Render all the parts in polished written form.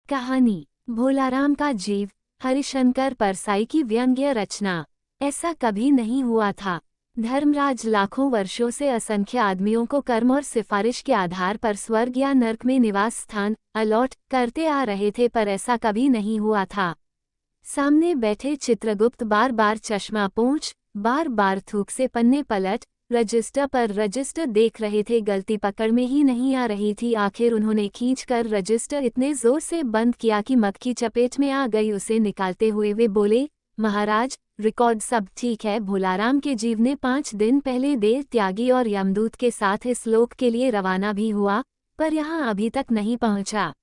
कहानी भोलाराम का जीव, हरिशंकर परसाई की व्यंग्य रचना। ऐसा कभी नहीं हुआ था। धर्मराज लाखों वर्षों से असंख्य आदमियों को कर्म और सिफारिश के आधार पर स्वर्ग या नर्क में निवास स्थान अलॉट करते आ रहे थे, पर ऐसा कभी नहीं हुआ था। सामने बैठे चित्रगुप्त बार बार चश्मा पोंछ, बार बार थूक से पन्ने पलट रजिस्टर पर रजिस्टर देख रहे थे। गलती पकड़ में ही नहीं आ रही थी। आखिर उन्होंने खींचकर रजिस्टर इतने जोर से बंद किया कि मक्खी चपेट में आ गई। उसे निकालते हुए वे बोले, महाराज, रिकॉर्ड सब ठीक है। भोलाराम के जीव ने 5 दिन पहले देह त्यागी और यमदूत के साथ इस लोक के लिए रवाना भी हुआ, पर यहाँ अभी तक नहीं पहुंचा।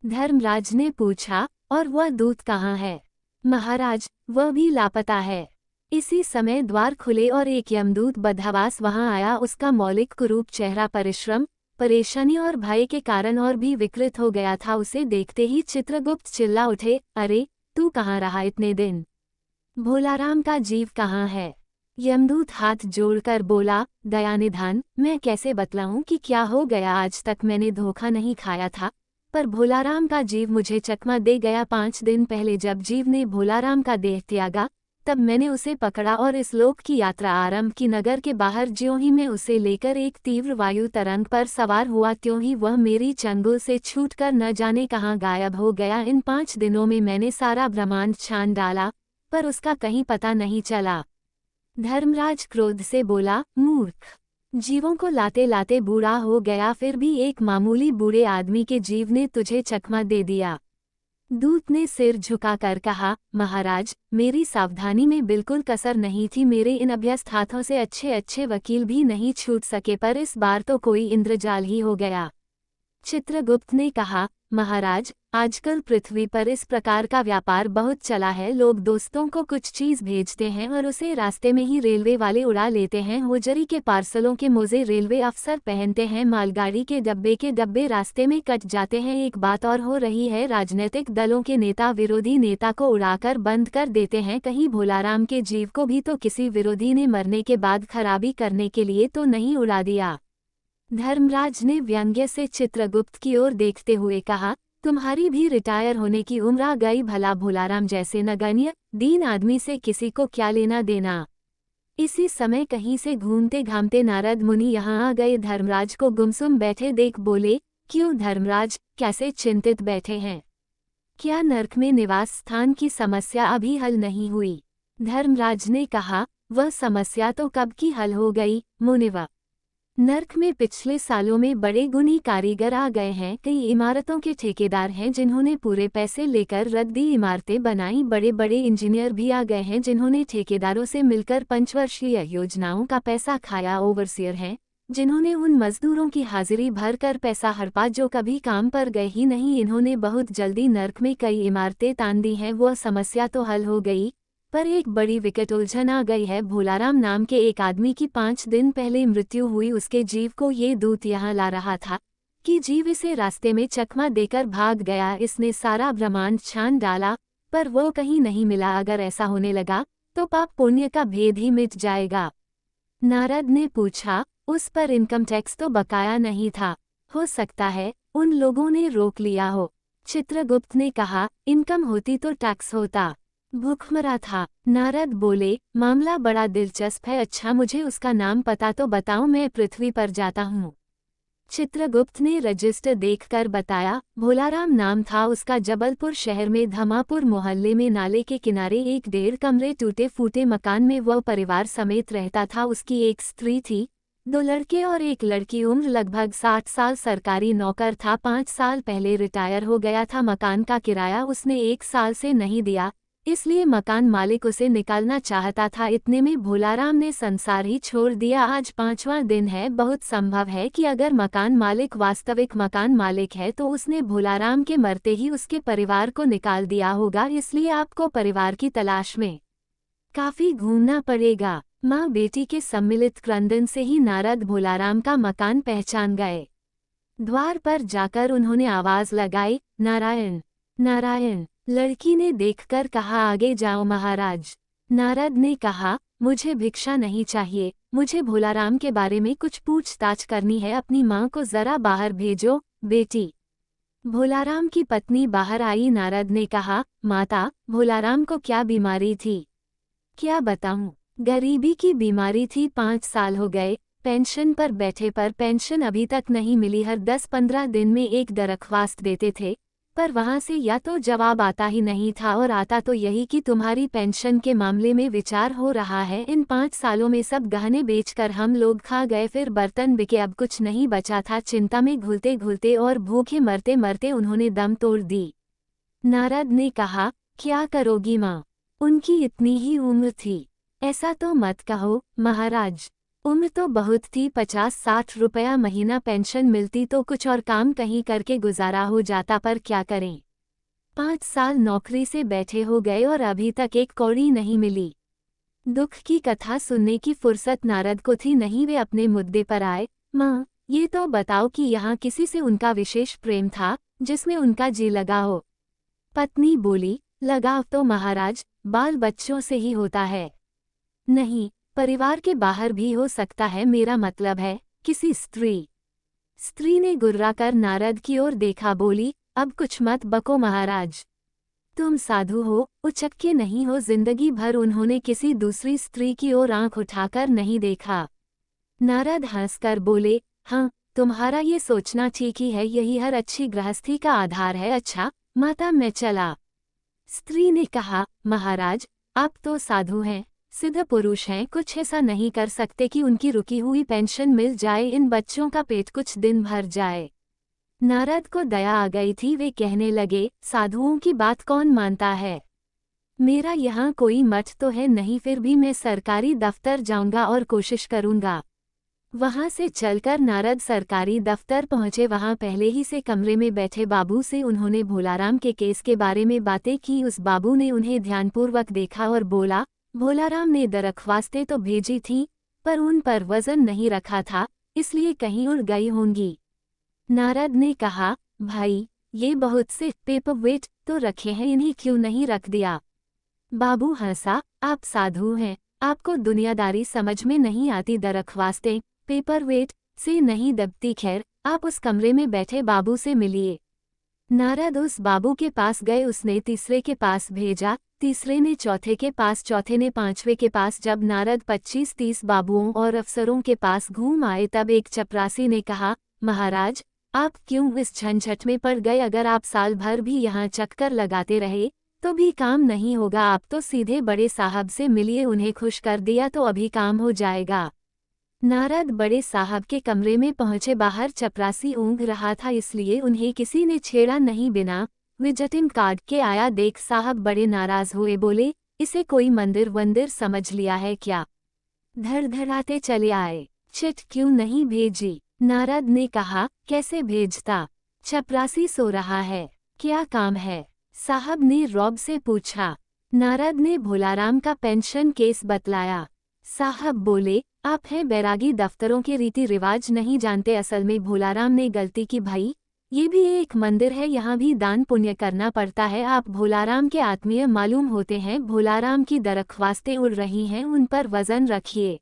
धर्मराज ने पूछा, और वह दूत कहाँ है? महाराज, वह भी लापता है। इसी समय द्वार खुले और एक यमदूत बदहवास वहां आया। उसका मौलिक कुरूप चेहरा परिश्रम, परेशानी और भय के कारण और भी विकृत हो गया था। उसे देखते ही चित्रगुप्त चिल्ला उठे, अरे, तू कहाँ रहा इतने दिन? भोलाराम का जीव कहाँ है? यमदूत हाथ जोड़कर बोला, दयानिधान, मैं कैसे बतलाऊं कि क्या हो गया। आज तक मैंने धोखा नहीं खाया था, पर भोलाराम का जीव मुझे चकमा दे गया। 5 दिन पहले जब जीव ने भोलाराम का देह त्यागा, तब मैंने उसे पकड़ा और इस लोक की यात्रा आरंभ की। नगर के बाहर ज्यों ही मैं उसे लेकर एक तीव्र वायु तरंग पर सवार हुआ, त्यों ही वह मेरी चंगुल से छूटकर न जाने कहाँ गायब हो गया। इन 5 दिनों में मैंने सारा ब्रह्मांड छान डाला, पर उसका कहीं पता नहीं चला। धर्मराज क्रोध से बोला, मूर्ख, जीवों को लाते लाते बूढ़ा हो गया, फिर भी एक मामूली बूढ़े आदमी के जीव ने तुझे चकमा दे दिया। दूत ने सिर झुकाकर कहा, महाराज, मेरी सावधानी में बिल्कुल कसर नहीं थी। मेरे इन अभ्यस्त हाथों से अच्छे अच्छे वकील भी नहीं छूट सके, पर इस बार तो कोई इंद्रजाल ही हो गया। चित्रगुप्त ने कहा, महाराज, आजकल पृथ्वी पर इस प्रकार का व्यापार बहुत चला है। लोग दोस्तों को कुछ चीज भेजते हैं और उसे रास्ते में ही रेलवे वाले उड़ा लेते हैं। होजरी के पार्सलों के मोजे रेलवे अफसर पहनते हैं। मालगाड़ी के डब्बे रास्ते में कट जाते हैं। एक बात और हो रही है, राजनीतिक दलों के नेता विरोधी नेता को उड़ाकर बंद कर देते हैं। कहीं भोलाराम के जीव को भी तो किसी विरोधी ने मरने के बाद खराबी करने के लिए तो नहीं उड़ा दिया? धर्मराज ने व्यंग्य से चित्रगुप्त की ओर देखते हुए कहा, तुम्हारी भी रिटायर होने की उम्र आ गई। भला भोलाराम जैसे नगण्य दीन आदमी से किसी को क्या लेना देना? इसी समय कहीं से घूमते घामते नारद मुनि यहाँ आ गए। धर्मराज को गुमसुम बैठे देख बोले, क्यों धर्मराज, कैसे चिंतित बैठे हैं? क्या नर्क में निवास स्थान की समस्या अभी हल नहीं हुई? धर्मराज ने कहा, वह समस्या तो कब की हल हो गई मुनिवर। नर्क में पिछले सालों में बड़े गुणी कारीगर आ गए हैं। कई इमारतों के ठेकेदार हैं जिन्होंने पूरे पैसे लेकर रद्दी इमारतें बनाई। बड़े बड़े इंजीनियर भी आ गए हैं जिन्होंने ठेकेदारों से मिलकर पंचवर्षीय योजनाओं का पैसा खाया। ओवरसियर हैं जिन्होंने उन मजदूरों की हाजिरी भर कर पैसा हड़पा जो कभी काम पर गए ही नहीं। इन्होंने बहुत जल्दी नर्क में कई इमारतें तान दी हैं। वह समस्या तो हल हो गई, पर एक बड़ी विकट उलझन आ गई है। भोलाराम नाम के एक आदमी की 5 दिन पहले मृत्यु हुई। उसके जीव को ये दूत यहाँ ला रहा था कि जीव इसे रास्ते में चकमा देकर भाग गया। इसने सारा ब्रह्मांड छान डाला, पर वो कहीं नहीं मिला। अगर ऐसा होने लगा तो पाप पुण्य का भेद ही मिट जाएगा। नारद ने पूछा, उस पर इनकम टैक्स तो बकाया नहीं था? हो सकता है उन लोगों ने रोक लिया हो। चित्रगुप्त ने कहा, इनकम होती तो टैक्स होता। भूखमरा था। नारद बोले, मामला बड़ा दिलचस्प है। अच्छा, मुझे उसका नाम पता तो बताओ, मैं पृथ्वी पर जाता हूँ। चित्रगुप्त ने रजिस्टर देखकर बताया, भोलाराम नाम था उसका। जबलपुर शहर में धमापुर मोहल्ले में नाले के किनारे एक 1.5 कमरे टूटे फूटे मकान में वह परिवार समेत रहता था। उसकी एक स्त्री थी, 2 लड़के और एक लड़की। उम्र लगभग 60 साल। सरकारी नौकर था। 5 साल पहले रिटायर हो गया था। मकान का किराया उसने 1 साल से नहीं दिया, इसलिए मकान मालिक उसे निकालना चाहता था। इतने में भोलाराम ने संसार ही छोड़ दिया। आज 5वां दिन है। बहुत संभव है कि अगर मकान मालिक वास्तविक मकान मालिक है तो उसने भोलाराम के मरते ही उसके परिवार को निकाल दिया होगा। इसलिए आपको परिवार की तलाश में काफी घूमना पड़ेगा। माँ बेटी के सम्मिलित क्रंदन से ही नारद भोलाराम का मकान पहचान गए। द्वार पर जाकर उन्होंने आवाज लगाई, नारायण नारायण। लड़की ने देखकर कहा, आगे जाओ महाराज। नारद ने कहा, मुझे भिक्षा नहीं चाहिए, मुझे भोलाराम के बारे में कुछ पूछताछ करनी है। अपनी माँ को जरा बाहर भेजो। बेटी भोलाराम की पत्नी बाहर आई। नारद ने कहा, माता, भोलाराम को क्या बीमारी थी? क्या बताऊं? गरीबी की बीमारी थी। 5 साल हो गए पेंशन पर बैठे, पर पेंशन अभी तक नहीं मिली। हर 10-15 दिन में एक दरख्वास्त देते थे, पर वहां से या तो जवाब आता ही नहीं था, और आता तो यही कि तुम्हारी पेंशन के मामले में विचार हो रहा है। इन 5 सालों में सब गहने बेचकर हम लोग खा गए, फिर बर्तन बिके, अब कुछ नहीं बचा था। चिंता में घुलते घुलते और भूखे मरते मरते उन्होंने दम तोड़ दी। नारद ने कहा, क्या करोगी माँ? उनकी इतनी ही उम्र थी। ऐसा तो मत कहो महाराज, उम्र तो बहुत थी। 50-60 रुपया महीना पेंशन मिलती तो कुछ और काम कहीं करके गुजारा हो जाता, पर क्या करें? 5 साल नौकरी से बैठे हो गए और अभी तक एक कौड़ी नहीं मिली। दुख की कथा सुनने की फुर्सत नारद को थी नहीं। वे अपने मुद्दे पर आए। माँ, ये तो बताओ कि यहाँ किसी से उनका विशेष प्रेम था, जिसमें उनका जी लगा हो? पत्नी बोली, लगाव तो महाराज बाल बच्चों से ही होता है। नहीं, परिवार के बाहर भी हो सकता है। मेरा मतलब है किसी स्त्री। स्त्री ने गुर्राकर नारद की ओर देखा। बोली, अब कुछ मत बको महाराज, तुम साधु हो, उचक्के नहीं हो। जिंदगी भर उन्होंने किसी दूसरी स्त्री की ओर आंख उठाकर नहीं देखा। नारद हंसकर बोले, हाँ, तुम्हारा ये सोचना ठीक ही है, यही हर अच्छी गृहस्थी का आधार है। अच्छा माता, मैं चला। स्त्री ने कहा, महाराज, आप तो साधु हैं, सिद्ध पुरुष हैं, कुछ ऐसा नहीं कर सकते कि उनकी रुकी हुई पेंशन मिल जाए, इन बच्चों का पेट कुछ दिन भर जाए? नारद को दया आ गई थी। वे कहने लगे, साधुओं की बात कौन मानता है? मेरा यहाँ कोई मठ तो है नहीं, फिर भी मैं सरकारी दफ्तर जाऊंगा और कोशिश करूंगा। वहां से चलकर नारद सरकारी दफ्तर पहुंचे। वहां पहले ही से कमरे में बैठे बाबू से उन्होंने भोलाराम के केस के बारे में बातें की। उस बाबू ने उन्हें ध्यानपूर्वक देखा और बोला, भोलाराम ने दरख्वास्तें तो भेजी थीं, पर उन पर वजन नहीं रखा था, इसलिए कहीं उड़ गई होंगी। नारद ने कहा, भाई, ये बहुत से पेपरवेट तो रखे हैं, इन्हें क्यों नहीं रख दिया? बाबू हंसा, आप साधु हैं, आपको दुनियादारी समझ में नहीं आती। दरख्वास्तें पेपरवेट से नहीं दबती। खैर, आप उस कमरे में बैठे बाबू से मिलिए। नारद उस बाबू के पास गए। उसने तीसरे के पास भेजा, तीसरे ने चौथे के पास, चौथे ने पांचवे के पास। जब नारद 25-30 बाबुओं और अफसरों के पास घूम आए, तब एक चपरासी ने कहा, महाराज, आप क्यों इस झंझट में पड़ गए? अगर आप साल भर भी यहाँ चक्कर लगाते रहे तो भी काम नहीं होगा। आप तो सीधे बड़े साहब से मिलिए, उन्हें खुश कर दिया तो अभी काम हो जाएगा। नारद बड़े साहब के कमरे में पहुंचे। बाहर चपरासी ऊँघ रहा था, इसलिए उन्हें किसी ने छेड़ा नहीं। बिना विजिटिंग कार्ड के आया। देख साहब बड़े नाराज हुए, बोले, इसे कोई मंदिर वंदिर समझ लिया है क्या? धड़धड़ाते चले आए। चिट क्यों नहीं भेजी? नारद ने कहा, कैसे भेजता? चपरासी सो रहा है, क्या काम है? साहब ने रौब से पूछा। नारद ने भोलाराम का पेंशन केस बतलाया। साहब बोले, आप हैं बैरागी, दफ्तरों के रीति रिवाज नहीं जानते। असल में भोलाराम ने गलती की भाई, ये भी एक मंदिर है, यहाँ भी दान पुण्य करना पड़ता है। आप भोलाराम के आत्मीय मालूम होते हैं। भोलाराम की दरख्वास्तें उड़ रही हैं, उन पर वजन रखिए।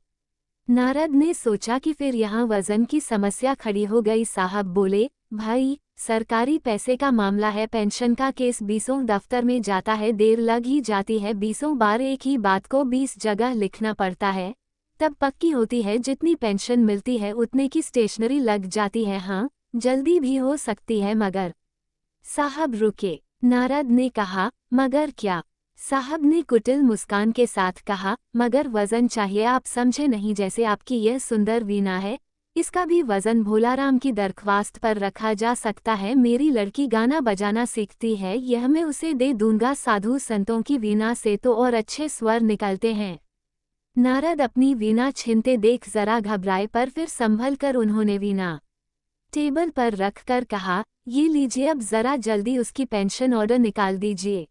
नारद ने सोचा कि फिर यहाँ वजन की समस्या खड़ी हो गई। साहब बोले, भाई, सरकारी पैसे का मामला है, पेंशन का केस 20 दफ्तर में जाता है, देर लग ही जाती है। 20 बार एक ही बात को 20 जगह लिखना पड़ता है, तब पक्की होती है। जितनी पेंशन मिलती है उतने की स्टेशनरी लग जाती है। हाँ, जल्दी भी हो सकती है, मगर। साहब रुके। नारद ने कहा, मगर क्या? साहब ने कुटिल मुस्कान के साथ कहा, मगर वजन चाहिए। आप समझे नहीं, जैसे आपकी यह सुंदर वीणा है, इसका भी वजन भोलाराम की दरख्वास्त पर रखा जा सकता है। मेरी लड़की गाना बजाना सीखती है, यह मैं उसे दे दूंगा। साधु संतों की वीणा से तो और अच्छे स्वर निकलते हैं। नारद अपनी वीणा छीनते देख जरा घबराए, पर फिर संभल कर उन्होंने वीणा टेबल पर रख कर कहा, ये लीजिए, अब जरा जल्दी उसकी पेंशन ऑर्डर निकाल दीजिए।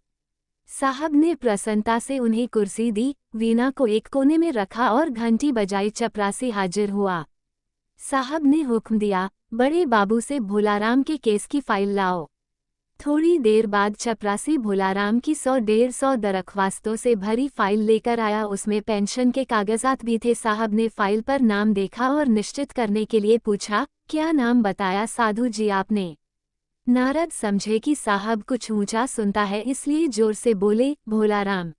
साहब ने प्रसन्नता से उन्हें कुर्सी दी, वीणा को एक कोने में रखा और घंटी बजाई। चपरासी हाजिर हुआ। साहब ने हुक्म दिया, बड़े बाबू से भोलाराम के केस की फाइल लाओ। थोड़ी देर बाद चपरासी भोलाराम की 100-150 दरख्वास्तों से भरी फाइल लेकर आया। उसमें पेंशन के कागजात भी थे। साहब ने फाइल पर नाम देखा और निश्चित करने के लिए पूछा, क्या नाम बताया साधु जी आपने? नारद समझे कि साहब कुछ ऊंचा सुनता है, इसलिए जोर से बोले, भोलाराम।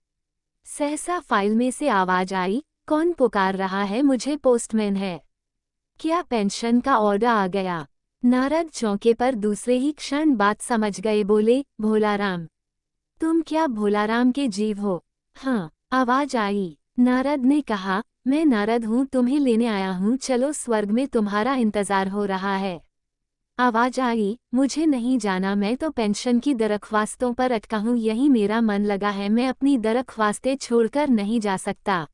सहसा फाइल में से आवाज आई, कौन पुकार रहा है? मुझे पोस्टमैन है। क्या पेंशन का ऑर्डर आ गया? नारद चौंके पर दूसरे ही क्षण बात समझ गए, बोले, भोलाराम। तुम क्या भोलाराम के जीव हो? हाँ, आवाज आई। नारद ने कहा, मैं नारद हूँ, तुम्हें लेने आया हूँ, चलो स्वर्ग में तुम्हारा इंतजार हो रहा है। आवाज आई, मुझे नहीं जाना, मैं तो पेंशन की दरख्वास्तों पर अटका हूँ, यही मेरा मन लगा है, मैं अपनी दरख्वास्तें छोड़कर नहीं जा सकता।